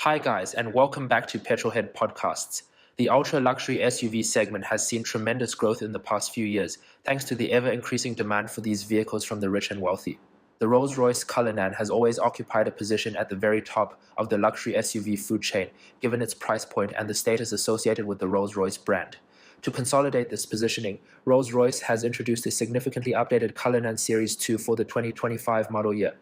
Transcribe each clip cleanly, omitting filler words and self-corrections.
Hi guys, and welcome back to Petrolhead Podcasts. The ultra-luxury SUV segment has seen tremendous growth in the past few years, thanks to the ever-increasing demand for these vehicles from the rich and wealthy. The Rolls-Royce Cullinan has always occupied a position at the very top of the luxury SUV food chain, given its price point and the status associated with the Rolls-Royce brand. To consolidate this positioning, Rolls-Royce has introduced a significantly updated Cullinan Series II for the 2025 model year.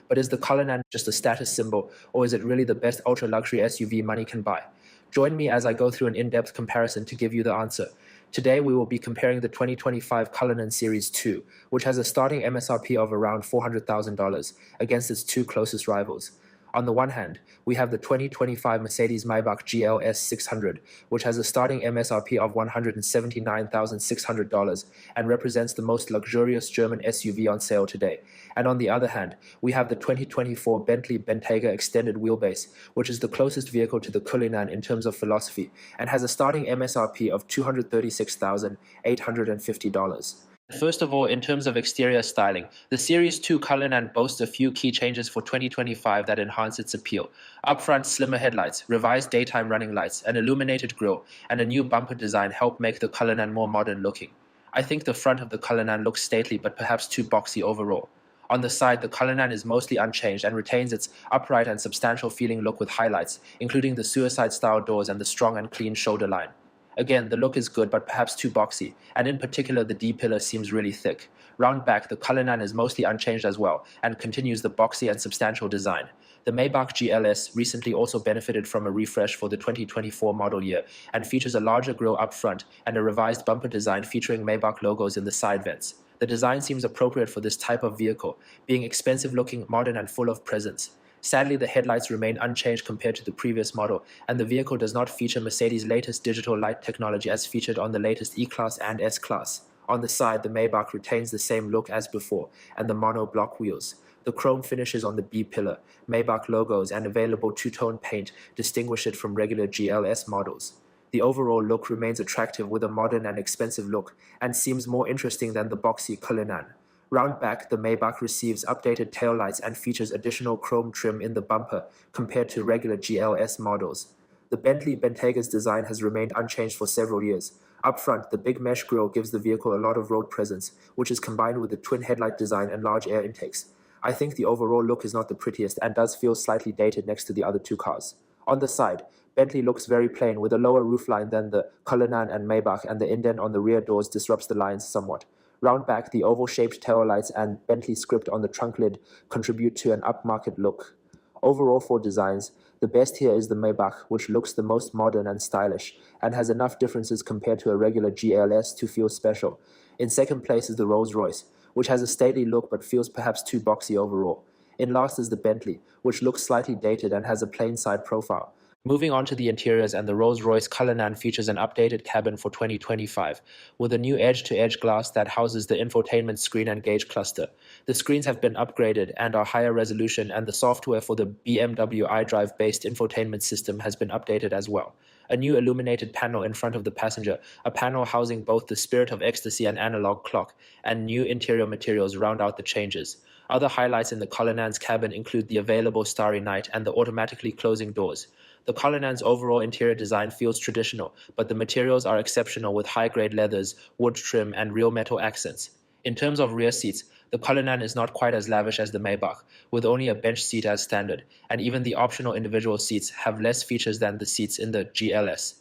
But is the Cullinan just a status symbol, or is it really the best ultra-luxury SUV money can buy? Join me as I go through an in-depth comparison to give you the answer. Today we will be comparing the 2025 Cullinan Series II, which has a starting MSRP of around $400,000, against its two closest rivals. On the one hand, we have the 2025 Mercedes-Maybach GLS 600, which has a starting MSRP of $179,600 and represents the most luxurious German SUV on sale today. And on the other hand, we have the 2024 Bentley Bentayga Extended Wheelbase, which is the closest vehicle to the Cullinan in terms of philosophy, and has a starting MSRP of $236,850. First of all, in terms of exterior styling, the Series II Cullinan boasts a few key changes for 2025 that enhance its appeal. Upfront, slimmer headlights, revised daytime running lights, an illuminated grille, and a new bumper design help make the Cullinan more modern looking. I think the front of the Cullinan looks stately but perhaps too boxy overall. On the side, the Cullinan is mostly unchanged and retains its upright and substantial feeling look with highlights, including the suicide-style doors and the strong and clean shoulder line. Again, the look is good but perhaps too boxy, and in particular the D-pillar seems really thick. Round back, the Cullinan is mostly unchanged as well, and continues the boxy and substantial design. The Maybach GLS recently also benefited from a refresh for the 2024 model year, and features a larger grille up front and a revised bumper design featuring Maybach logos in the side vents. The design seems appropriate for this type of vehicle, being expensive looking, modern and full of presence. Sadly, the headlights remain unchanged compared to the previous model, and the vehicle does not feature Mercedes' latest digital light technology as featured on the latest E-Class and S-Class. On the side, the Maybach retains the same look as before, and the mono-block wheels. The chrome finishes on the B-pillar, Maybach logos, and available two-tone paint distinguish it from regular GLS models. The overall look remains attractive with a modern and expensive look, and seems more interesting than the boxy Cullinan. Round back, the Maybach receives updated taillights and features additional chrome trim in the bumper compared to regular GLS models. The Bentley Bentayga's design has remained unchanged for several years. Up front, the big mesh grille gives the vehicle a lot of road presence, which is combined with the twin headlight design and large air intakes. I think the overall look is not the prettiest and does feel slightly dated next to the other two cars. On the side, Bentley looks very plain with a lower roofline than the Cullinan and Maybach, and the indent on the rear doors disrupts the lines somewhat. Round back, the oval-shaped taillights and Bentley script on the trunk lid contribute to an upmarket look. Overall for designs, the best here is the Maybach, which looks the most modern and stylish, and has enough differences compared to a regular GLS to feel special. In second place is the Rolls-Royce, which has a stately look but feels perhaps too boxy overall. In last is the Bentley, which looks slightly dated and has a plain side profile. Moving on to the interiors, and the Rolls-Royce Cullinan features an updated cabin for 2025, with a new edge-to-edge glass that houses the infotainment screen and gauge cluster. The screens have been upgraded and are higher resolution, and the software for the BMW iDrive-based infotainment system has been updated as well. A new illuminated panel in front of the passenger, a panel housing both the Spirit of Ecstasy and analog clock, and new interior materials round out the changes. Other highlights in the Cullinan's cabin include the available Starry Night and the automatically closing doors. The Cullinan's overall interior design feels traditional, but the materials are exceptional with high-grade leathers, wood trim, and real metal accents. In terms of rear seats, the Cullinan is not quite as lavish as the Maybach, with only a bench seat as standard, and even the optional individual seats have less features than the seats in the GLS.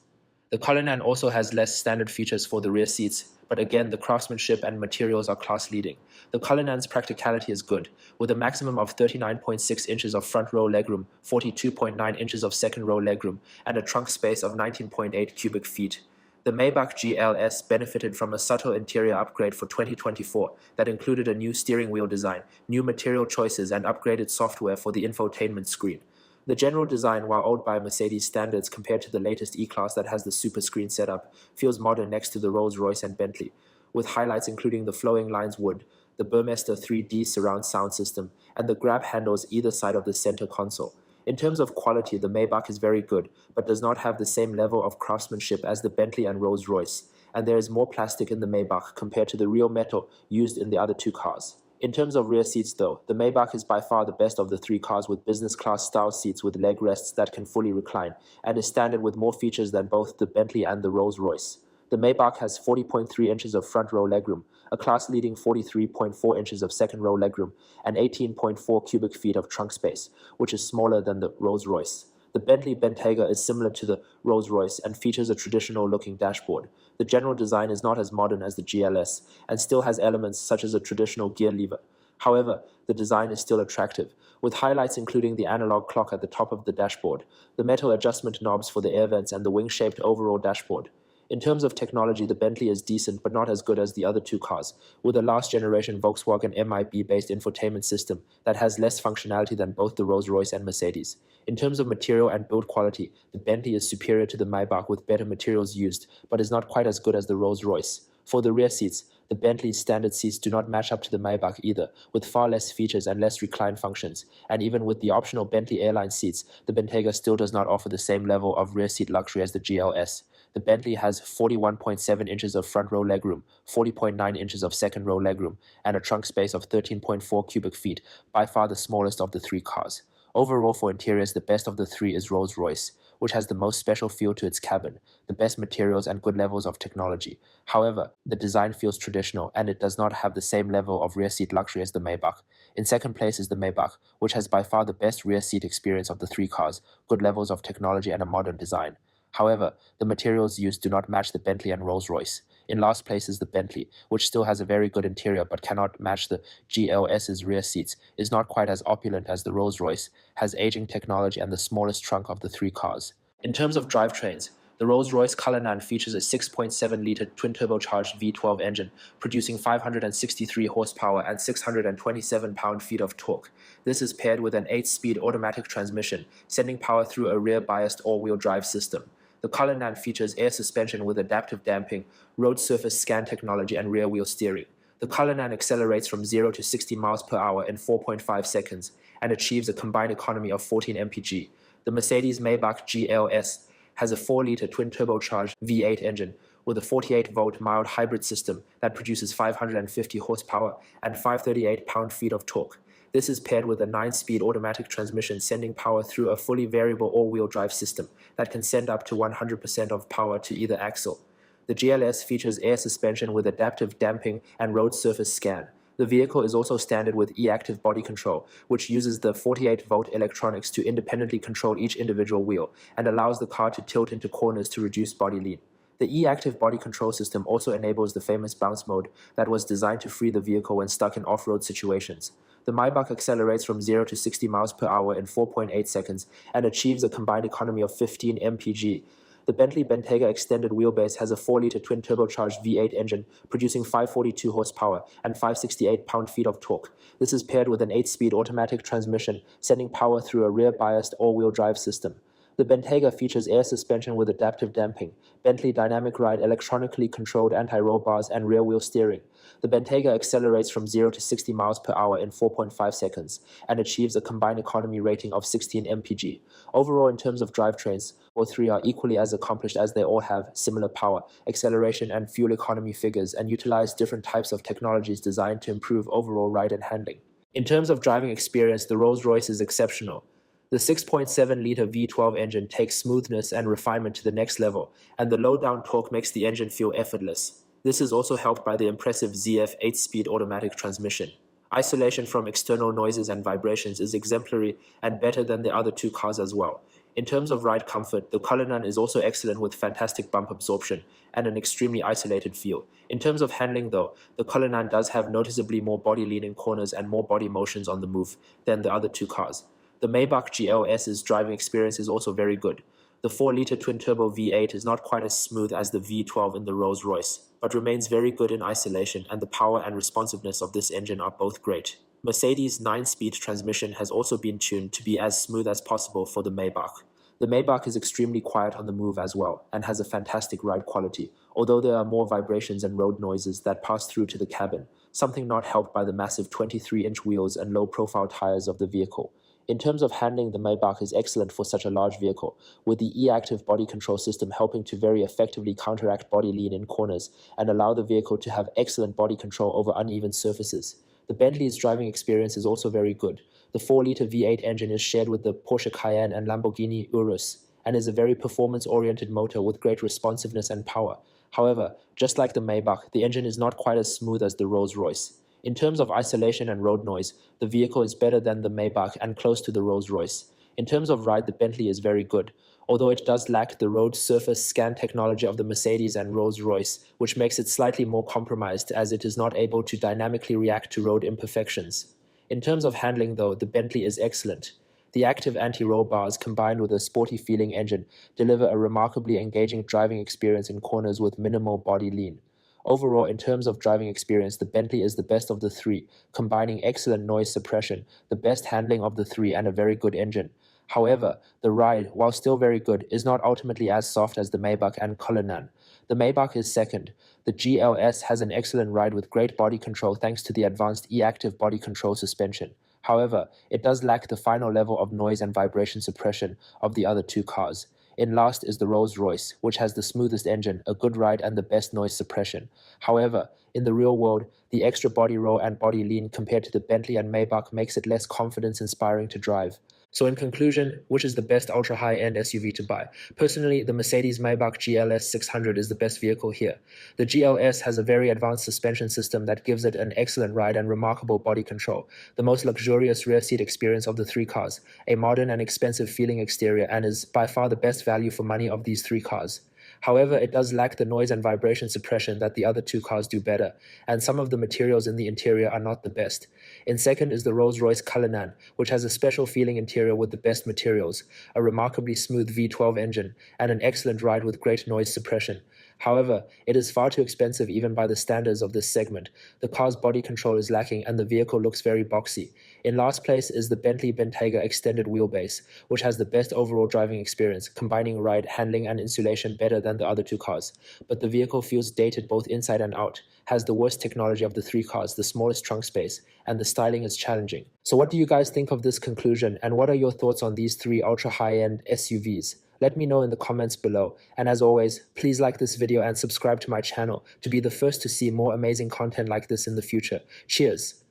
The Cullinan also has less standard features for the rear seats, but again, the craftsmanship and materials are class-leading. The Cullinan's practicality is good, with a maximum of 39.6 inches of front row legroom, 42.9 inches of second row legroom, and a trunk space of 19.8 cubic feet. The Maybach GLS benefited from a subtle interior upgrade for 2024 that included a new steering wheel design, new material choices, and upgraded software for the infotainment screen. The general design, while old by Mercedes standards compared to the latest E-Class that has the super screen setup, feels modern next to the Rolls-Royce and Bentley, with highlights including the flowing lines wood, the Burmester 3D surround sound system, and the grab handles either side of the center console. In terms of quality, the Maybach is very good, but does not have the same level of craftsmanship as the Bentley and Rolls-Royce, and there is more plastic in the Maybach compared to the real metal used in the other two cars. In terms of rear seats though, the Maybach is by far the best of the three cars with business class style seats with leg rests that can fully recline, and is standard with more features than both the Bentley and the Rolls-Royce. The Maybach has 40.3 inches of front row legroom, a class-leading 43.4 inches of second row legroom, and 18.4 cubic feet of trunk space, which is smaller than the Rolls-Royce. The Bentley Bentayga is similar to the Rolls-Royce and features a traditional-looking dashboard. The general design is not as modern as the GLS and still has elements such as a traditional gear lever. However, the design is still attractive, with highlights including the analog clock at the top of the dashboard, the metal adjustment knobs for the air vents, and the wing-shaped overall dashboard. In terms of technology, the Bentley is decent but not as good as the other two cars, with a last-generation Volkswagen MIB-based infotainment system that has less functionality than both the Rolls-Royce and Mercedes. In terms of material and build quality, the Bentley is superior to the Maybach with better materials used, but is not quite as good as the Rolls-Royce. For the rear seats, the Bentley's standard seats do not match up to the Maybach either, with far less features and less recline functions, and even with the optional Bentley airline seats, the Bentayga still does not offer the same level of rear seat luxury as the GLS. The Bentley has 41.7 inches of front row legroom, 40.9 inches of second row legroom, and a trunk space of 13.4 cubic feet, by far the smallest of the three cars. Overall, for interiors, the best of the three is Rolls-Royce, which has the most special feel to its cabin, the best materials and good levels of technology. However, the design feels traditional and it does not have the same level of rear seat luxury as the Maybach. In second place is the Maybach, which has by far the best rear seat experience of the three cars, good levels of technology and a modern design. However, the materials used do not match the Bentley and Rolls-Royce. In last place is the Bentley, which still has a very good interior but cannot match the GLS's rear seats, is not quite as opulent as the Rolls-Royce, has aging technology and the smallest trunk of the three cars. In terms of drivetrains, the Rolls-Royce Cullinan features a 6.7-liter twin-turbocharged V12 engine, producing 563 horsepower and 627 pound-feet of torque. This is paired with an 8-speed automatic transmission, sending power through a rear-biased all-wheel drive system. The Cullinan features air suspension with adaptive damping, road surface scan technology, and rear-wheel steering. The Cullinan accelerates from 0 to 60 miles per hour in 4.5 seconds and achieves a combined economy of 14 mpg. The Mercedes-Maybach GLS has a 4-liter twin-turbocharged V8 engine with a 48-volt mild hybrid system that produces 550 horsepower and 538 pound-feet of torque. This is paired with a 9-speed automatic transmission sending power through a fully variable all-wheel drive system that can send up to 100% of power to either axle. The GLS features air suspension with adaptive damping and road surface scan. The vehicle is also standard with e-active body control, which uses the 48-volt electronics to independently control each individual wheel and allows the car to tilt into corners to reduce body lean. The e-active body control system also enables the famous bounce mode that was designed to free the vehicle when stuck in off-road situations. The Maybach accelerates from 0 to 60 miles per hour in 4.8 seconds and achieves a combined economy of 15 mpg. The Bentley Bentayga Extended Wheelbase has a 4-liter twin-turbocharged V8 engine, producing 542 horsepower and 568 pound-feet of torque. This is paired with an 8-speed automatic transmission, sending power through a rear-biased all-wheel drive system. The Bentayga features air suspension with adaptive damping, Bentley Dynamic Ride electronically controlled anti-roll bars, and rear-wheel steering. The Bentayga accelerates from 0 to 60 miles per hour in 4.5 seconds and achieves a combined economy rating of 16 mpg. Overall, in terms of drivetrains, all three are equally as accomplished as they all have similar power, acceleration, and fuel economy figures and utilize different types of technologies designed to improve overall ride and handling. In terms of driving experience, the Rolls-Royce is exceptional. The 6.7-liter V12 engine takes smoothness and refinement to the next level, and the low-down torque makes the engine feel effortless. This is also helped by the impressive ZF 8-speed automatic transmission. Isolation from external noises and vibrations is exemplary and better than the other two cars as well. In terms of ride comfort, the Cullinan is also excellent with fantastic bump absorption and an extremely isolated feel. In terms of handling though, the Cullinan does have noticeably more body lean in corners and more body motions on the move than the other two cars. The Maybach GLS's driving experience is also very good. The 4-liter twin-turbo V8 is not quite as smooth as the V12 in the Rolls-Royce, but remains very good in isolation, and the power and responsiveness of this engine are both great. Mercedes' 9-speed transmission has also been tuned to be as smooth as possible for the Maybach. The Maybach is extremely quiet on the move as well, and has a fantastic ride quality, although there are more vibrations and road noises that pass through to the cabin, something not helped by the massive 23-inch wheels and low-profile tires of the vehicle. In terms of handling, the Maybach is excellent for such a large vehicle, with the e-active body control system helping to very effectively counteract body lean in corners and allow the vehicle to have excellent body control over uneven surfaces. The Bentley's driving experience is also very good. The 4-liter V8 engine is shared with the Porsche Cayenne and Lamborghini Urus, and is a very performance-oriented motor with great responsiveness and power. However, just like the Maybach, the engine is not quite as smooth as the Rolls-Royce. In terms of isolation and road noise, the vehicle is better than the Maybach and close to the Rolls-Royce. In terms of ride, the Bentley is very good, although it does lack the road surface scan technology of the Mercedes and Rolls-Royce, which makes it slightly more compromised as it is not able to dynamically react to road imperfections. In terms of handling though, the Bentley is excellent. The active anti-roll bars combined with a sporty feeling engine deliver a remarkably engaging driving experience in corners with minimal body lean. Overall, in terms of driving experience, the Bentley is the best of the three, combining excellent noise suppression, the best handling of the three, and a very good engine. However, the ride, while still very good, is not ultimately as soft as the Maybach and Cullinan. The Maybach is second. The GLS has an excellent ride with great body control thanks to the advanced e-active body control suspension. However, it does lack the final level of noise and vibration suppression of the other two cars. In last is the Rolls-Royce, which has the smoothest engine, a good ride, and the best noise suppression. However, in the real world, the extra body roll and body lean compared to the Bentley and Maybach makes it less confidence-inspiring to drive. So in conclusion, which is the best ultra-high-end SUV to buy? Personally, the Mercedes-Maybach GLS 600 is the best vehicle here. The GLS has a very advanced suspension system that gives it an excellent ride and remarkable body control, the most luxurious rear seat experience of the three cars, a modern and expensive feeling exterior, and is by far the best value for money of these three cars. However, it does lack the noise and vibration suppression that the other two cars do better, and some of the materials in the interior are not the best. In second is the Rolls-Royce Cullinan, which has a special feeling interior with the best materials, a remarkably smooth V12 engine, and an excellent ride with great noise suppression. However, it is far too expensive even by the standards of this segment. The car's body control is lacking and the vehicle looks very boxy. In last place is the Bentley Bentayga Extended Wheelbase, which has the best overall driving experience, combining ride, handling, and insulation better than the other two cars. But the vehicle feels dated both inside and out, has the worst technology of the three cars, the smallest trunk space, and the styling is challenging. So what do you guys think of this conclusion, and what are your thoughts on these three ultra-high-end SUVs? Let me know in the comments below, and as always, please like this video and subscribe to my channel to be the first to see more amazing content like this in the future. Cheers!